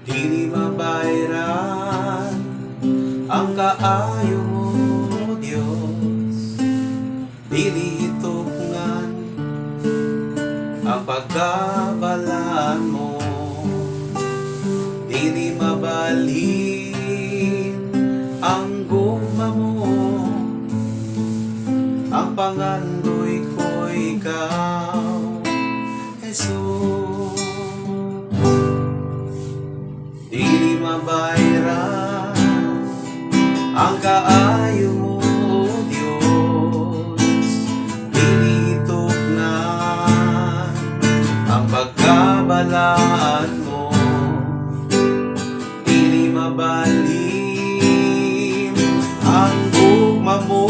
Dili mabayran ang kaayo mo, Diyos. Dili tupngan ang pagkabalaan mo. Dili mabalhin ang guma mo. Ang pangandoy ko ikaw, Jesus. Dili mabayran ang kaayo mo, Diyos. Dili tugnan ang pagkabalaan mo. Dili mabalhin ang gugma mo.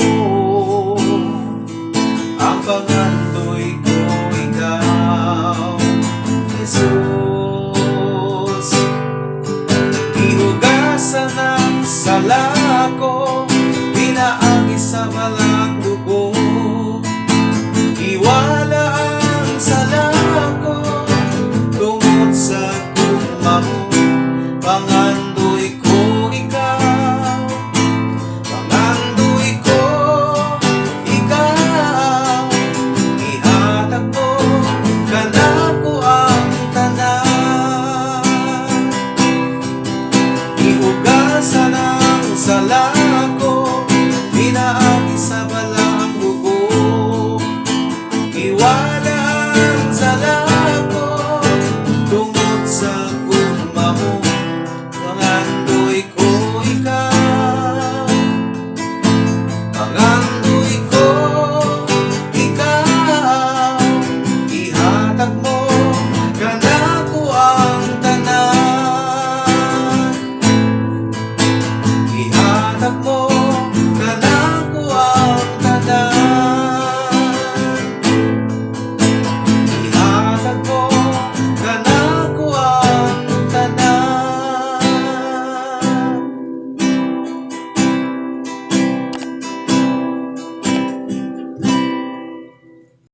Ang pangandoy ko ikaw, Jesus. Ihugasan ng sala ko, pinaagi sa balang dugo. Iwala ang sala ko, tungod sa gugma mo.